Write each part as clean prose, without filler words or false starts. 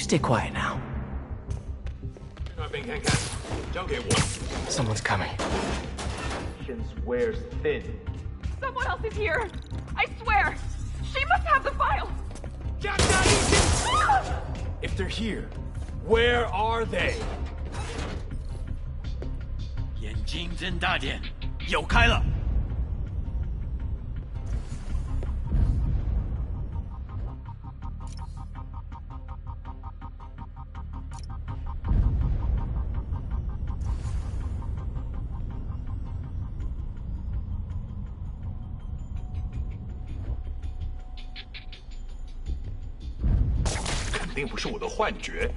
stay quiet now? Someone's coming. Wears thin. Someone else is here! I swear! She must have the file! If they're here, where are they? 眼睛睁大点，有开了。肯定不是我的幻觉。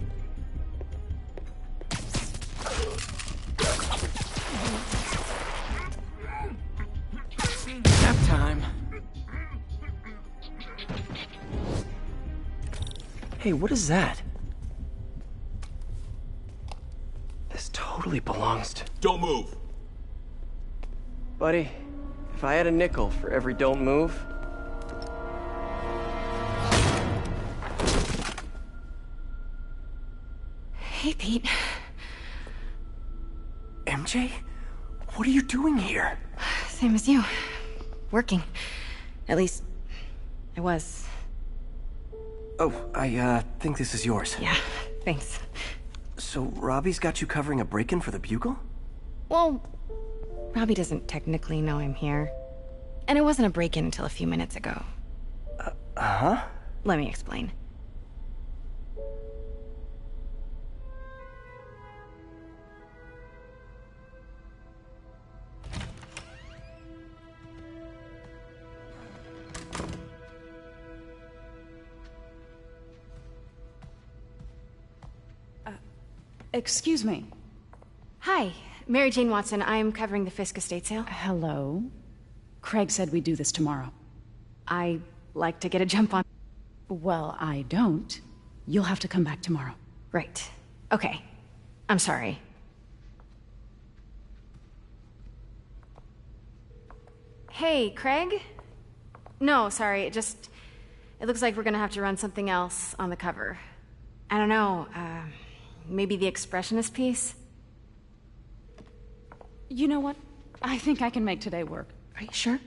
Nap time. Hey, what is that? This totally belongs to... Don't move. Buddy, if I had a nickel for every don't move... Hey, Pete. MJ? What are you doing here? Same as you. Working. At least, I was. Oh, I think this is yours. Yeah, thanks. So, Robbie's got you covering a break-in for the Bugle? Well, Robbie doesn't technically know I'm here. And it wasn't a break-in until a few minutes ago. Uh-huh? Let me explain. Excuse me. Hi, Mary Jane Watson. I'm covering the Fisk estate sale. Hello. Craig said we'd do this tomorrow. I like to get a jump on... Well, I don't. You'll have to come back tomorrow. Right. Okay. I'm sorry. Hey, Craig? No, sorry, it looks like we're gonna have to run something else on the cover. I don't know, maybe the expressionist piece? You know what? I think I can make today work. Are you sure?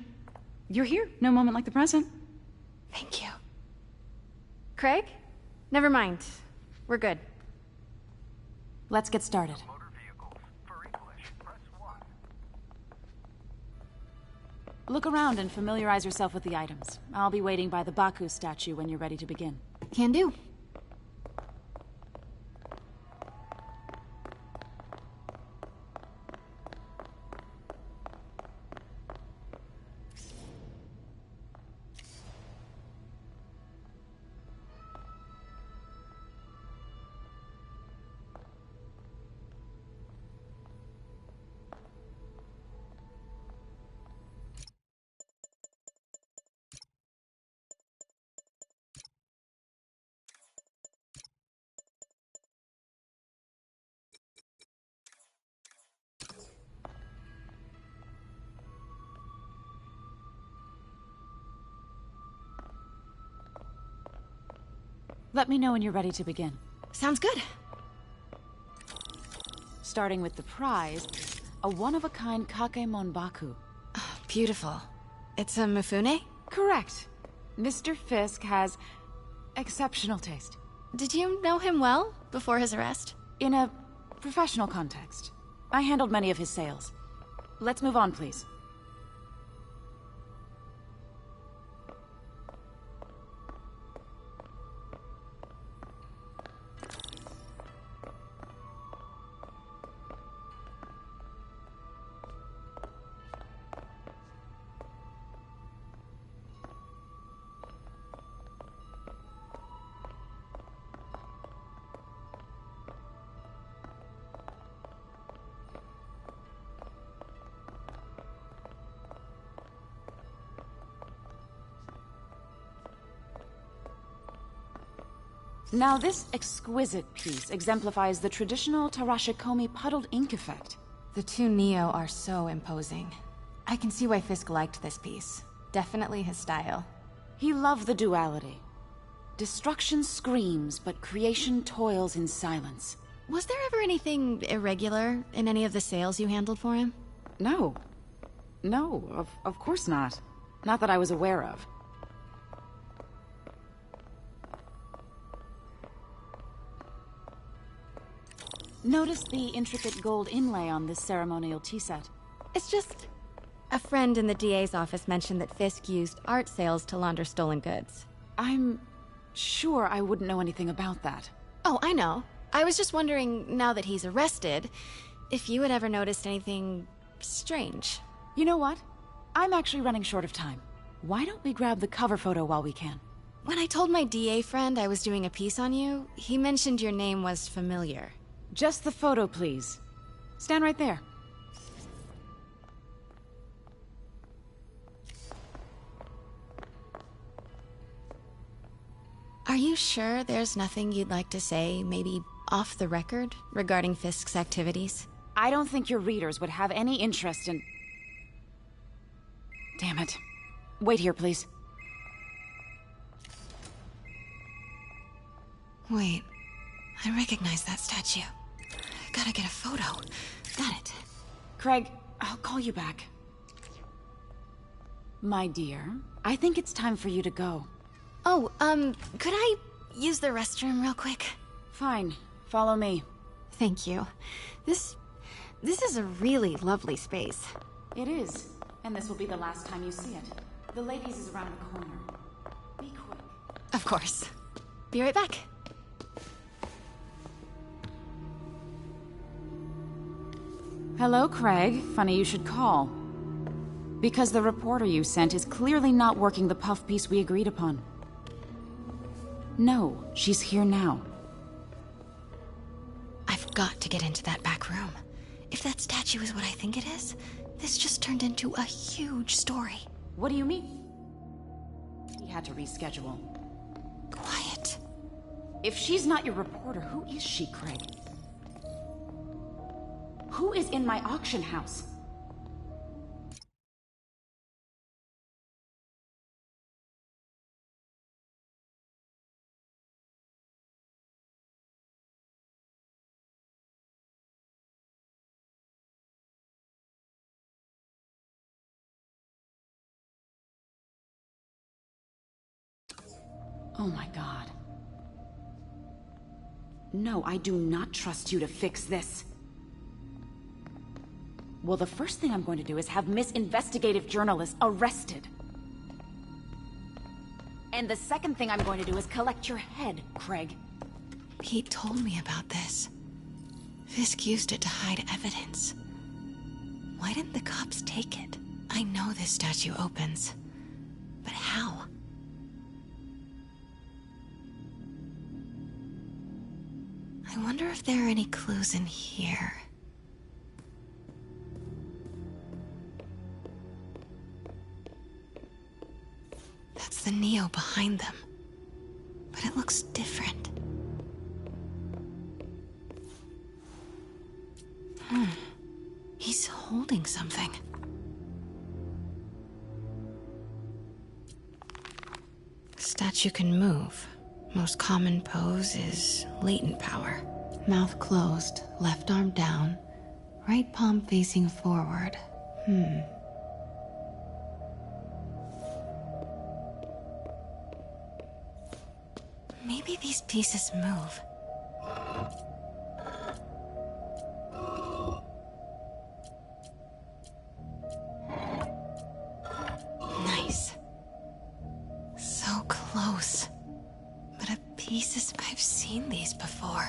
You're here. No moment like the present. Thank you. Craig? Never mind. We're good. Let's get started. Look around and familiarize yourself with the items. I'll be waiting by the Baku statue when you're ready to begin. Can do. Let me know when you're ready to begin. Sounds good. Starting with the prize, a one-of-a-kind Kakemon Baku. Oh, beautiful. It's a Mifune? Correct. Mr. Fisk has exceptional taste. Did you know him well before his arrest? In a professional context. I handled many of his sales. Let's move on, please. Now this exquisite piece exemplifies the traditional Tarashikomi puddled ink effect. The two Neo are so imposing. I can see why Fisk liked this piece. Definitely his style. He loved the duality. Destruction screams, but creation toils in silence. Was there ever anything irregular in any of the sales you handled for him? No. No, of course not. Not that I was aware of. Notice the intricate gold inlay on this ceremonial tea set. It's just... a friend in the DA's office mentioned that Fisk used art sales to launder stolen goods. I'm sure I wouldn't know anything about that. Oh, I know. I was just wondering, now that he's arrested, if you had ever noticed anything strange. You know what? I'm actually running short of time. Why don't we grab the cover photo while we can? When I told my DA friend I was doing a piece on you, he mentioned your name was familiar. Just the photo, please. Stand right there. Are you sure there's nothing you'd like to say, maybe off the record, regarding Fisk's activities? I don't think your readers would have any interest in... Damn it. Wait here, please. Wait. I recognize that statue. Gotta get a photo. Got it. Craig, I'll call you back. My dear, I think it's time for you to go. Oh, could I use the restroom real quick? Fine. Follow me. Thank you. This is a really lovely space. It is. And this will be the last time you see it. The ladies is around the corner. Be quick. Of course. Be right back. Hello, Craig. Funny you should call. Because the reporter you sent is clearly not working the puff piece we agreed upon. No, she's here now. I've got to get into that back room. If that statue is what I think it is, this just turned into a huge story. What do you mean? He had to reschedule. Quiet. If she's not your reporter, who is she, Craig? Who is in my auction house? Oh my God. No, I do not trust you to fix this. Well, the first thing I'm going to do is have Miss Investigative Journalist arrested. And the second thing I'm going to do is collect your head, Craig. Pete told me about this. Fisk used it to hide evidence. Why didn't the cops take it? I know this statue opens. But how? I wonder if there are any clues in here. That's the Neo behind them. But it looks different. He's holding something. Statue can move. Most common pose is latent power. Mouth closed, left arm down, right palm facing forward. Maybe these pieces move. Nice. So close. But a pieces I've seen these before.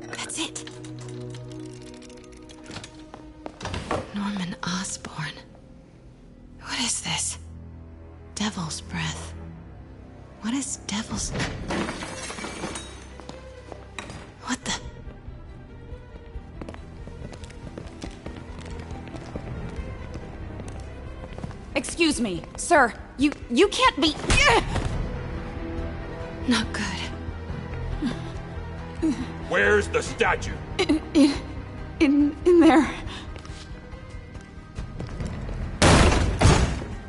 That's it. Norman Osborn. What is this? Devil's breath. What is devil's... What the... Excuse me, sir. You can't be... Not good. Where's the statue? In there.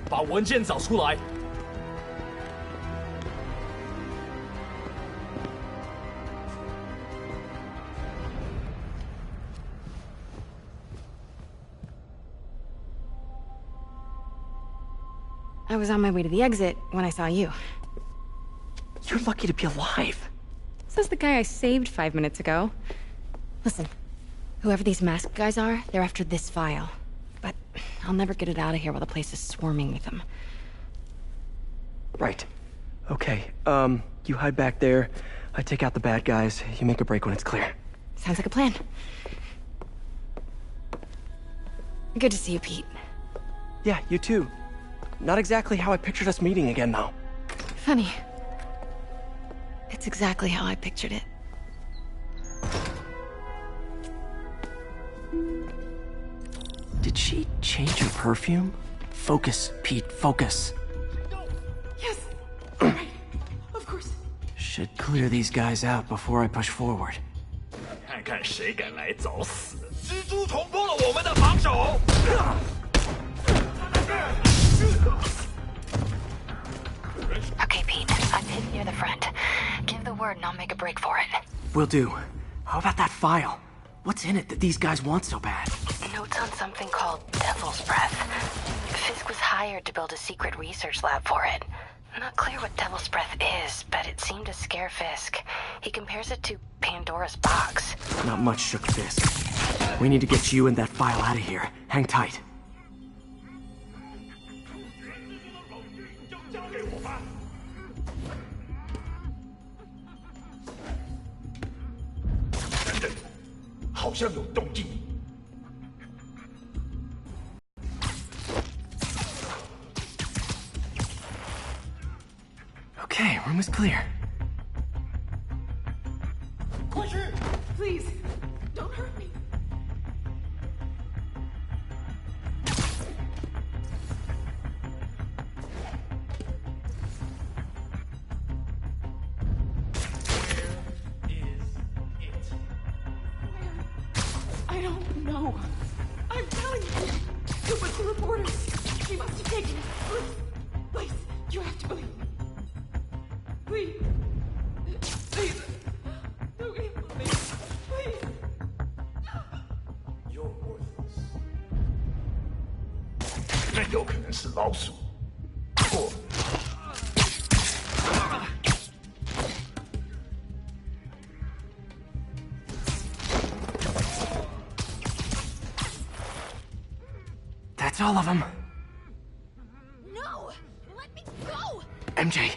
把文件找出来。I was on my way to the exit when I saw you. You're lucky to be alive. Says the guy I saved 5 minutes ago. Listen, whoever these masked guys are, they're after this file. But I'll never get it out of here while the place is swarming with them. Right. Okay, you hide back there. I take out the bad guys. You make a break when it's clear. Sounds like a plan. Good to see you, Pete. Yeah, you too. Not exactly how I pictured us meeting again, though. Funny. It's exactly how I pictured it. Did she change her perfume? Focus, Pete, focus. Yes. Right. Of course. Should clear these guys out before I push forward. 看看谁敢来找死！蜘蛛重破了我们的防守。 Okay, Pete. I'm hidden near the front. Give the word and I'll make a break for it. Will do. How about that file? What's in it that these guys want so bad? Notes on something called Devil's Breath. Fisk was hired to build a secret research lab for it. Not clear what Devil's Breath is, but it seemed to scare Fisk. He compares it to Pandora's box. Not much shook Fisk. We need to get you and that file out of here. Hang tight. 就交给我吧。等等，好像有动静。 Okay, room is clear. Please, don't hurt me. I don't know. I'm telling you. It was the reporter. She must have taken it. Please, you have to believe me. Please. Please. Don't kill me. Please. You're worthless. 这有可能是老鼠。不。 That's all of them. No! Let me go! MJ.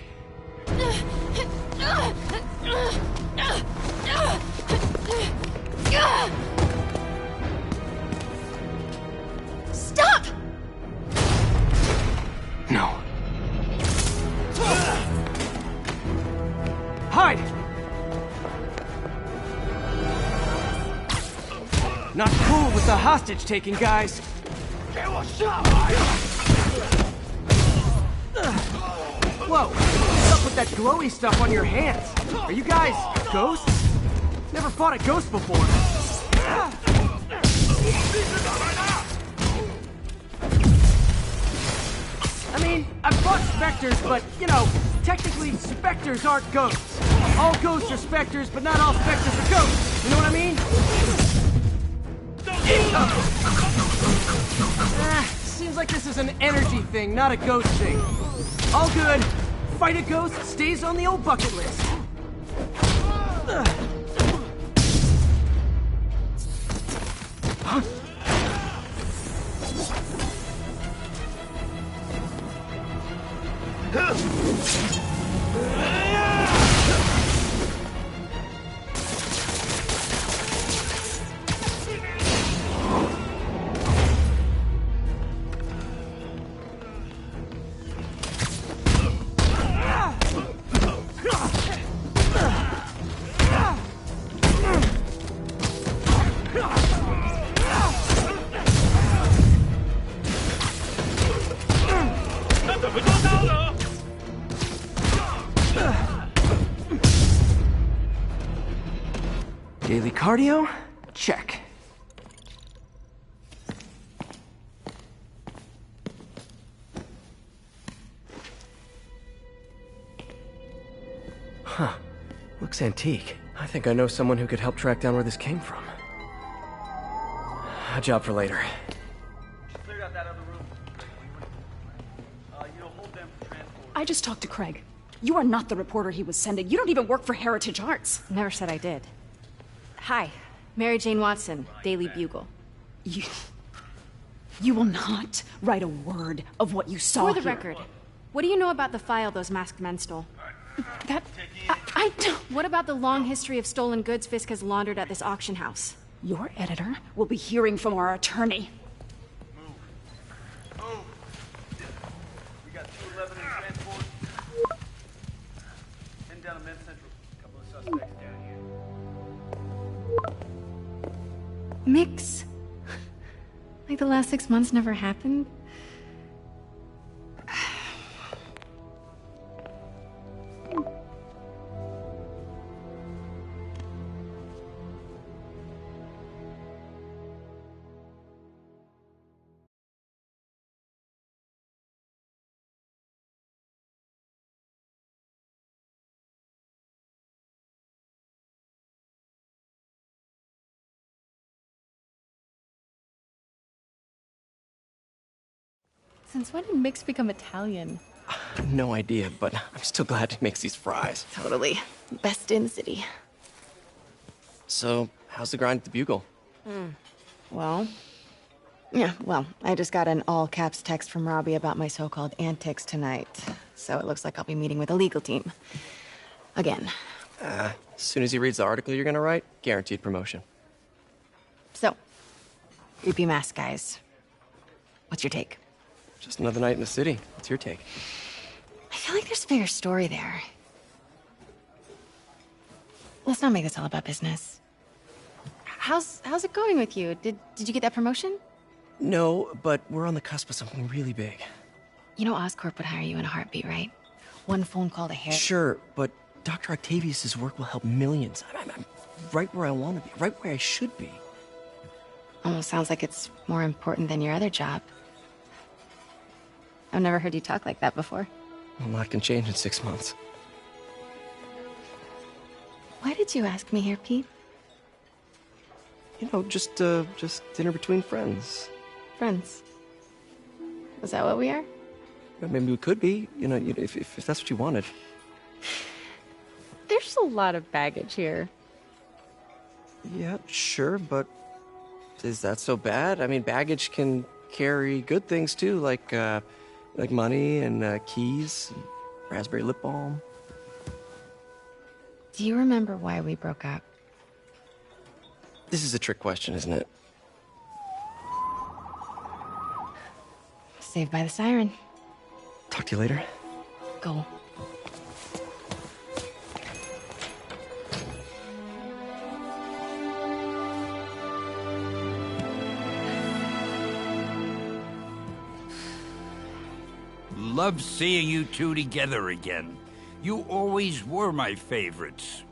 Stop! No. Hide! Not cool with the hostage-taking, guys. 给我下来！ Whoa! What's up with that glowy stuff on your hands? Are you guys ghosts? Never fought a ghost before. I mean, I've fought specters, but, you know, technically specters aren't ghosts. All ghosts are specters, but not all specters are ghosts. You know what I mean? Seems like this is an energy thing, not a ghost thing. All good. Fight a ghost stays on the old bucket list. Huh? Daily cardio? Check. Huh. Looks antique. I think I know someone who could help track down where this came from. A job for later. Cleared out that other room. You'll hold them for transport. I just talked to Craig. You are not the reporter he was sending. You don't even work for Heritage Arts. Never said I did. Hi, Mary Jane Watson, Daily Bugle. You will not write a word of what you saw For the here. record, what do you know about the file those masked men stole? I don't... What about the long history of stolen goods Fisk has laundered at this auction house? Your editor will be hearing from our attorney. Move. We got 211 in transport. Heading down to Men's Central. A couple of suspects down here. Mix. Like the last 6 months never happened? Since when did Mix become Italian? No idea, but I'm still glad he makes these fries. Totally. Best in the city. So, how's the grind at the Bugle? Well, I just got an all-caps text from Robbie about my so-called antics tonight. So it looks like I'll be meeting with a legal team. Again. As soon as he reads the article you're gonna write, guaranteed promotion. So, creepy mask guys. What's your take? Just another night in the city. What's your take? I feel like there's a bigger story there. Let's not make this all about business. How's it going with you? Did you get that promotion? No, but we're on the cusp of something really big. You know Oscorp would hire you in a heartbeat, right? One phone call to Harry. Sure, but Dr. Octavius's work will help millions. I'm right where I want to be, right where I should be. Almost sounds like it's more important than your other job. I've never heard you talk like that before. A lot can change in 6 months. Why did you ask me here, Pete? You know, just dinner between friends. Friends. Is that what we are? Maybe we could be, if that's what you wanted. There's a lot of baggage here. Yeah, sure, but is that so bad? I mean, baggage can carry good things too, like money and keys, and raspberry lip balm. Do you remember why we broke up? This is a trick question, isn't it? Saved by the siren. Talk to you later. Go. Love seeing you two together again. You always were my favorites.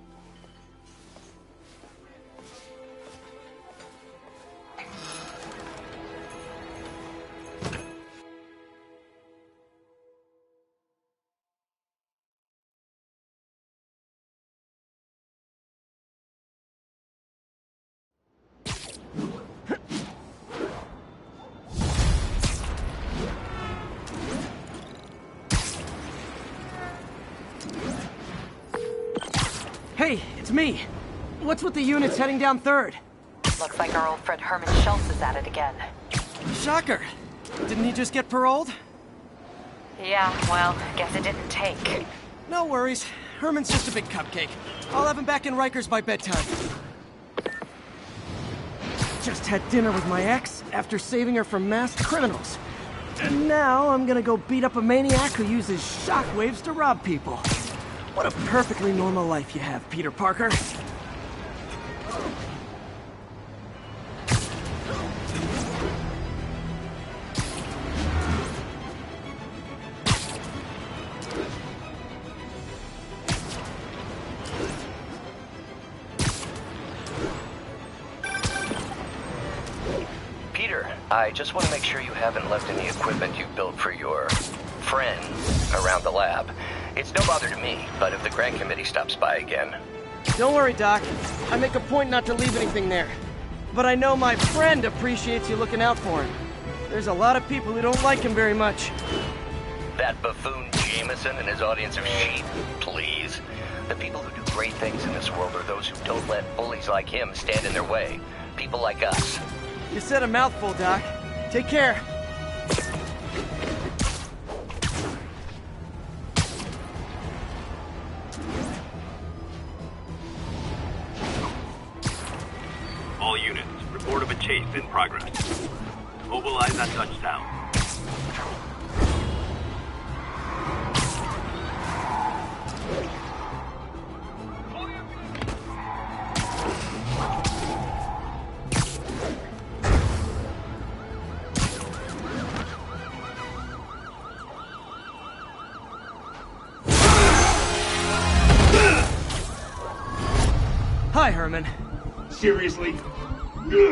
Hey, it's me. What's with the units heading down 3rd? Looks like our old friend Herman Schultz is at it again. Shocker. Didn't he just get paroled? Yeah, well, guess it didn't take. No worries. Herman's just a big cupcake. I'll have him back in Rikers by bedtime. Just had dinner with my ex after saving her from masked criminals. And now I'm gonna go beat up a maniac who uses shockwaves to rob people. What a perfectly normal life you have, Peter Parker. Peter, I just want to make sure you haven't left any equipment you built for your friends around the lab. It's no bother to me, but if the grant committee stops by again... Don't worry, Doc. I make a point not to leave anything there. But I know my friend appreciates you looking out for him. There's a lot of people who don't like him very much. That buffoon Jameson and his audience of sheep? Please. The people who do great things in this world are those who don't let bullies like him stand in their way. People like us. You said a mouthful, Doc. Take care. All units, report of a chase in progress. Mobilize at touchdown. Hi, Herman. Seriously? Give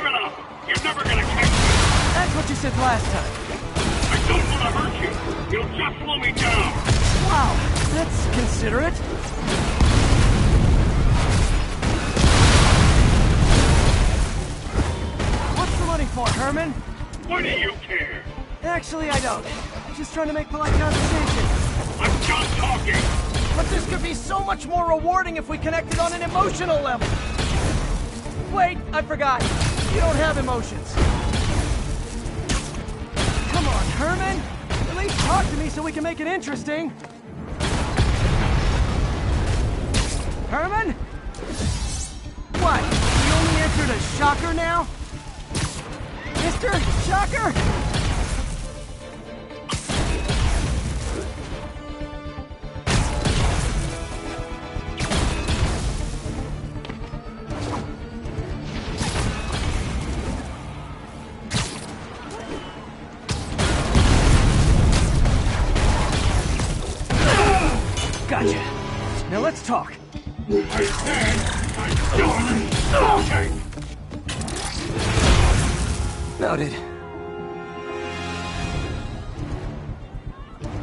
it up! You're never gonna catch me! That's what you said last time. I don't want to hurt you! You'll just slow me down! Wow, that's considerate. What's the money for, Herman? What do you care? Actually, I don't. Just trying to make polite conversation. I'm done talking! But this could be so much more rewarding if we connected on an emotional level. Wait, I forgot. You don't have emotions. Come on, Herman. At least talk to me so we can make it interesting. Herman? What? You only answered a shocker now? Mr. Shocker? Gotcha. Now let's talk. I said I'm done talking! Noted.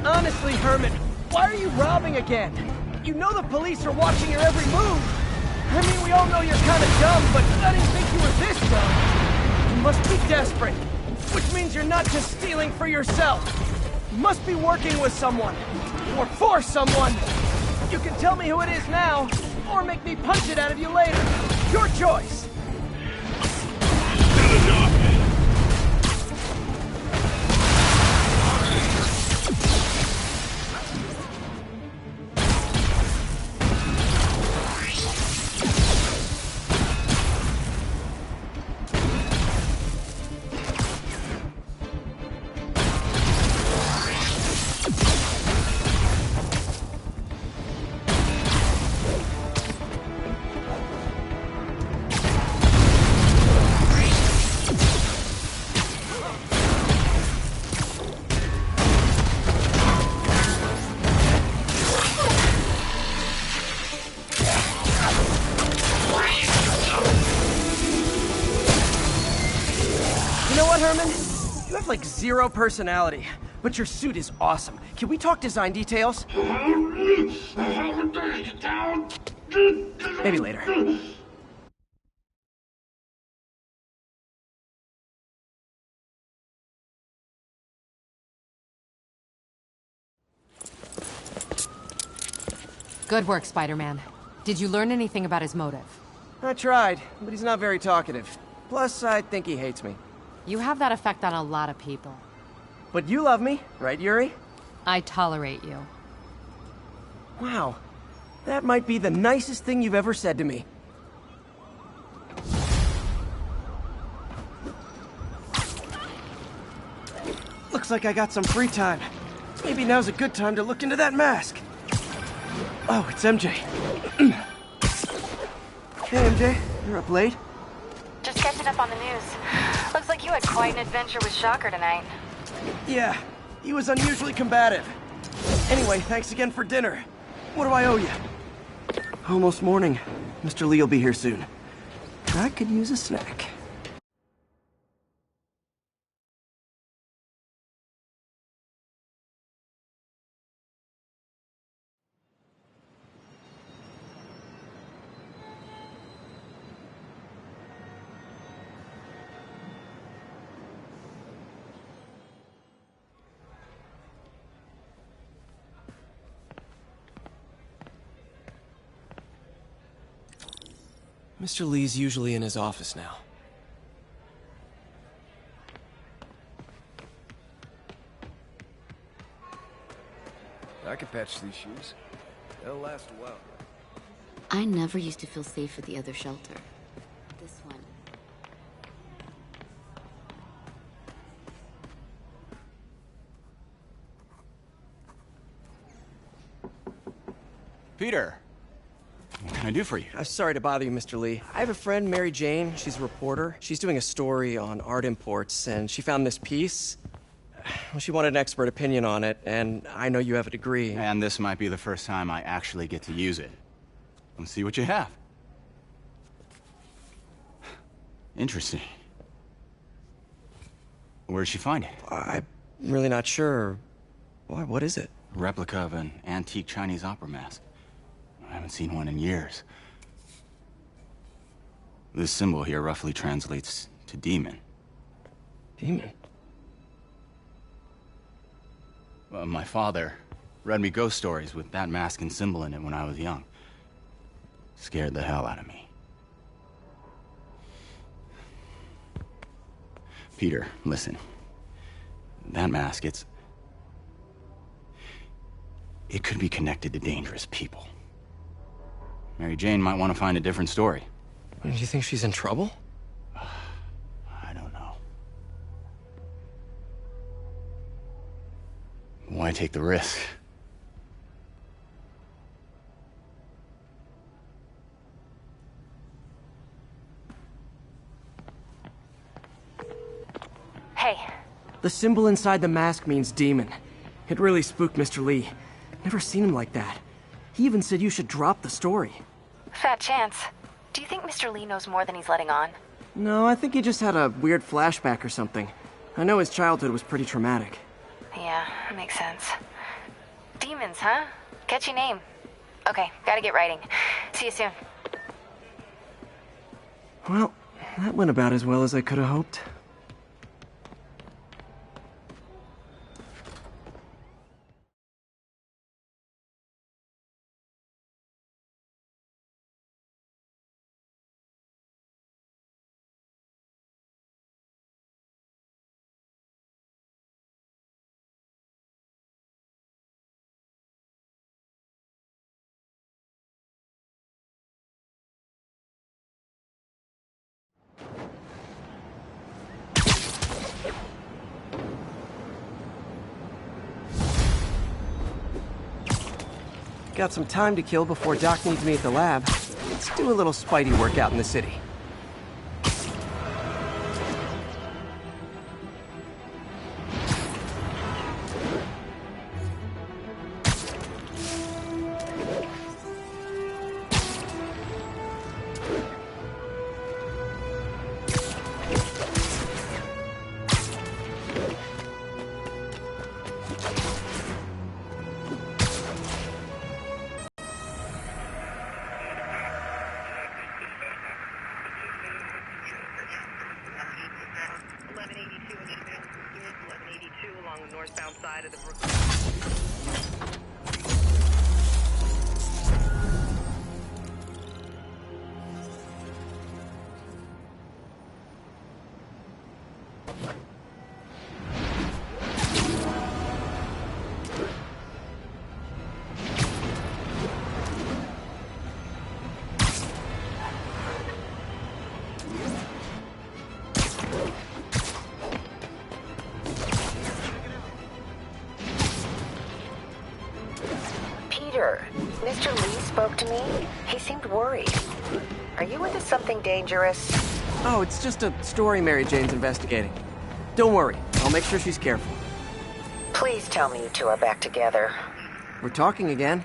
Honestly, Herman, why are you robbing again? You know the police are watching your every move. I mean, we all know you're kind of dumb, but I didn't think you were this dumb. You must be desperate, which means you're not just stealing for yourself. You must be working with someone, or for someone. You can tell me who it is now, or make me punch it out of you later. Your choice. Not enough! You know what, Herman? You have like zero personality, but your suit is awesome. Can we talk design details? Maybe later. Good work, Spider-Man. Did you learn anything about his motive? I tried, but he's not very talkative. Plus, I think he hates me. You have that effect on a lot of people. But you love me, right, Yuri? I tolerate you. Wow. That might be the nicest thing you've ever said to me. Looks like I got some free time. Maybe now's a good time to look into that mask. Oh, it's MJ. Hey, MJ. You're up late? Just catching up on the news. Looks like you had quite an adventure with Shocker tonight. Yeah, he was unusually combative. Anyway, thanks again for dinner. What do I owe you? Almost morning. Mr. Lee will be here soon. I could use a snack. Mr. Lee's usually in his office now. I could patch these shoes. They'll last a while. I never used to feel safe at the other shelter. This one. Peter, what can I do for you? I'm sorry to bother you, Mr. Lee. I have a friend, Mary Jane. She's a reporter. She's doing a story on art imports, and she found this piece. Well, she wanted an expert opinion on it, and I know you have a degree. And this might be the first time I actually get to use it. Let's see what you have. Interesting. Where'd she find it? I'm really not sure. Why, what is it? A replica of an antique Chinese opera mask. I haven't seen one in years. This symbol here roughly translates to demon. Demon? My father read me ghost stories with that mask and symbol in it when I was young. Scared the hell out of me. Peter, listen. That mask, it could be connected to dangerous people. Mary Jane might want to find a different story. Do you think she's in trouble? I don't know. Why take the risk? Hey. The symbol inside the mask means demon. It really spooked Mr. Lee. Never seen him like that. He even said you should drop the story. Fat chance. Do you think Mr. Lee knows more than he's letting on? No, I think he just had a weird flashback or something. I know his childhood was pretty traumatic. Yeah, makes sense. Demons, huh? Catchy name. Okay, gotta get writing. See you soon. Well, that went about as well as I could have hoped. Got some time to kill before Doc needs me at the lab. Let's do a little Spidey workout in the city. Northbound side of the Mr. Lee spoke to me. He seemed worried. Are you into something dangerous? Oh, it's just a story Mary Jane's investigating. Don't worry, I'll make sure she's careful. Please tell me you two are back together. We're talking again.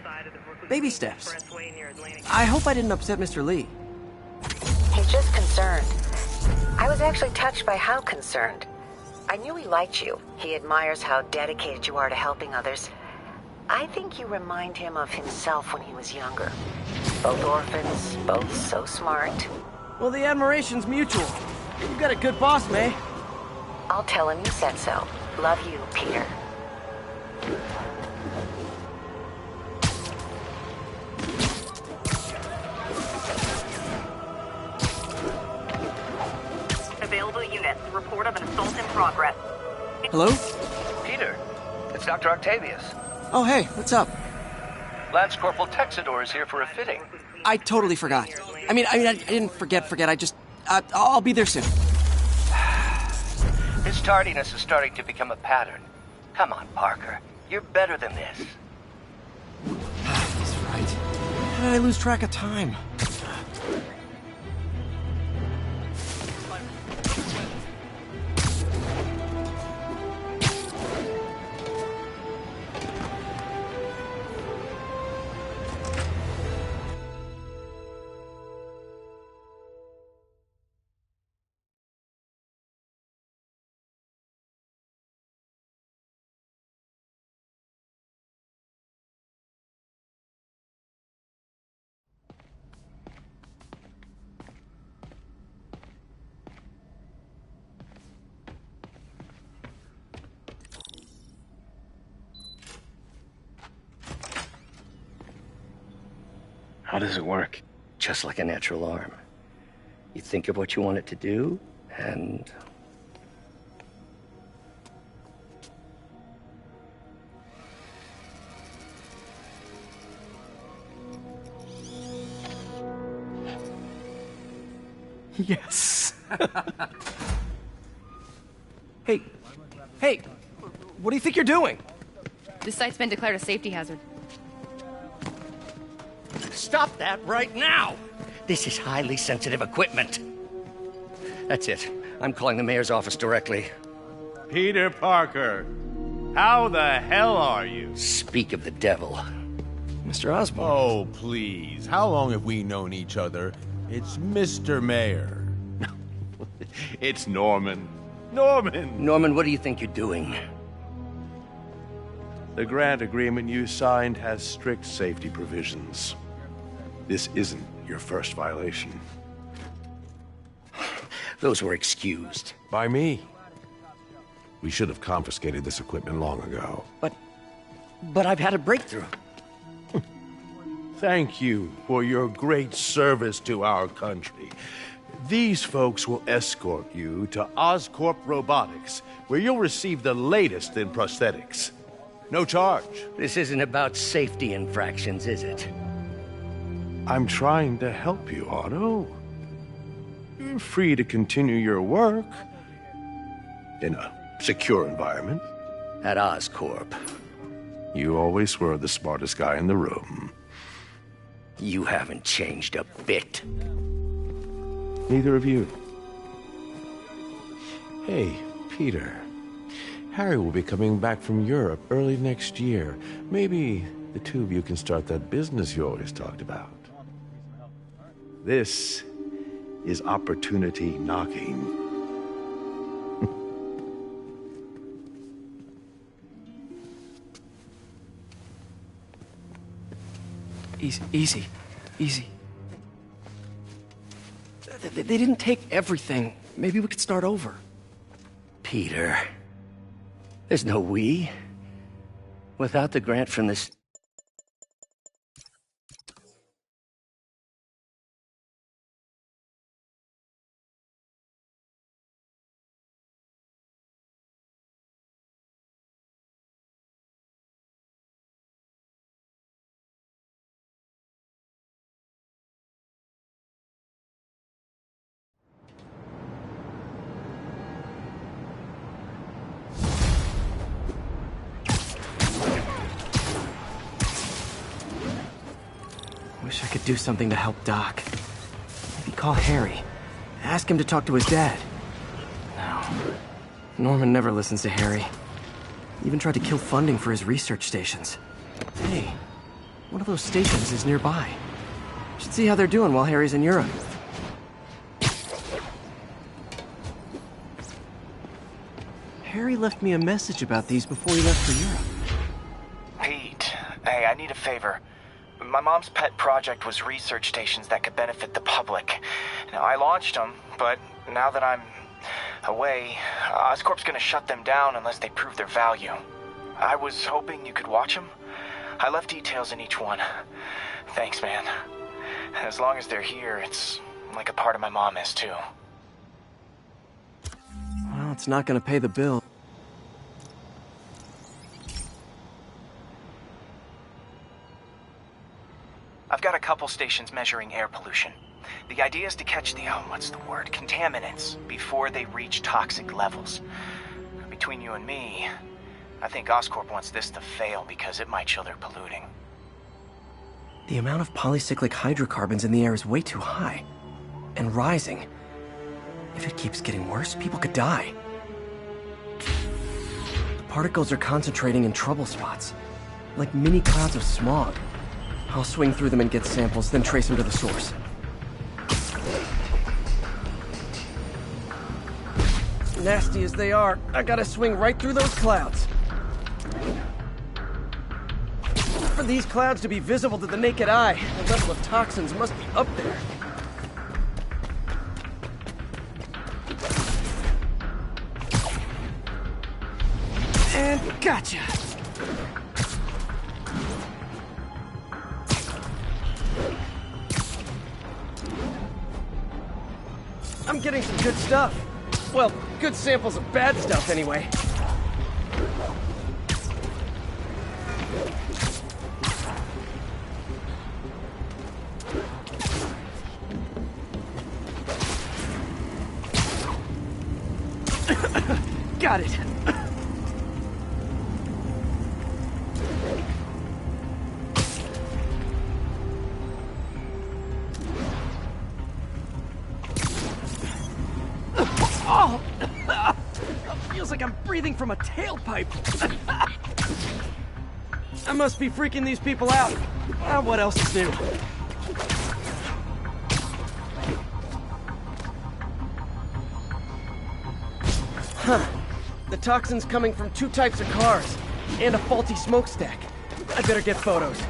Baby steps. I hope I didn't upset Mr. Lee. He's just concerned. I was actually touched by how concerned. I knew he liked you. He admires how dedicated you are to helping others. I think you remind him of himself when he was younger. Both orphans, both so smart. Well, the admiration's mutual. You've got a good boss, May. I'll tell him you said so. Love you, Peter. All units, report of an assault in progress. Hello? Peter, it's Dr. Octavius. Oh, hey, what's up? Lance Corporal Texador is here for a fitting. I totally forgot. I didn't forget. I just, I'll be there soon. His tardiness is starting to become a pattern. Come on, Parker. You're better than this. He's right. How did I lose track of time? How does it work? Just like a natural arm. You think of what you want it to do, and... Yes. Hey, what do you think you're doing? This site's been declared a safety hazard. Stop that right now! This is highly sensitive equipment. That's it. I'm calling the mayor's office directly. Peter Parker, how the hell are you? Speak of the devil. Mr. Osborn. Oh, please. How long have we known each other? It's Mr. Mayor. It's Norman. Norman, what do you think you're doing? The grant agreement you signed has strict safety provisions. This isn't your first violation. Those were excused. By me. We should have confiscated this equipment long ago. But I've had a breakthrough. Thank you for your great service to our country. These folks will escort you to Oscorp Robotics, where you'll receive the latest in prosthetics. No charge. This isn't about safety infractions, is it? I'm trying to help you, Otto. You're free to continue your work in a secure environment. At Oscorp. You always were the smartest guy in the room. You haven't changed a bit. Neither of you. Hey, Peter. Harry will be coming back from Europe early next year. Maybe the two of you can start that business you always talked about. This is opportunity knocking. Easy. They didn't take everything. Maybe we could start over. Peter, there's no we. Without the grant from this... Wish I could do something to help Doc. Maybe call Harry. Ask him to talk to his dad. No. Norman never listens to Harry. Even tried to kill funding for his research stations. Hey, one of those stations is nearby. Should see how they're doing while Harry's in Europe. Harry left me a message about these before he left for Europe. Pete, hey, I need a favor. My mom's pet project was research stations that could benefit the public. Now, I launched them, but now that I'm away, Oscorp's gonna shut them down unless they prove their value. I was hoping you could watch them. I left details in each one. Thanks, man. As long as they're here, it's like a part of my mom is, too. it's not gonna pay the bill. I've got a couple stations measuring air pollution. The idea is to catch the, contaminants before they reach toxic levels. Between you and me, I think Oscorp wants this to fail because it might show they're polluting. The amount of polycyclic hydrocarbons in the air is way too high. And rising. If it keeps getting worse, people could die. The particles are concentrating in trouble spots, like mini clouds of smog. I'll swing through them and get samples, then trace them to the source. Nasty as they are, I gotta swing right through those clouds. For these clouds to be visible to the naked eye, the level of toxins must be up there. And gotcha! I'm getting some good stuff. Well, good samples of bad stuff, anyway. Got it. Oh! Feels like I'm breathing from a tailpipe. I must be freaking these people out. What else is new? Huh. The toxin's coming from 2 types of cars, and a faulty smokestack. I better get photos.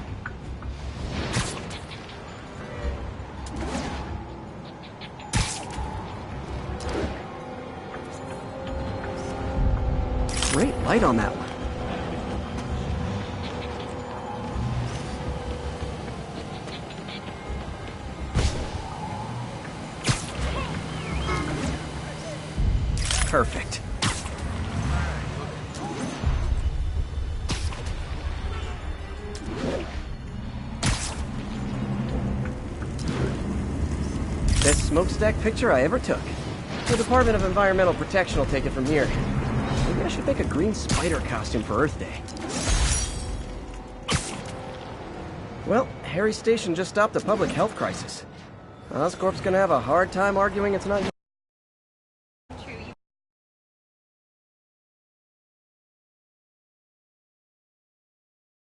Great light on that one. Perfect. Best smokestack picture I ever took. The Department of Environmental Protection will take it from here. Maybe I should make a green spider costume for Earth Day. Well, Harry Station just stopped a public health crisis. Oscorp's gonna have a hard time arguing it's not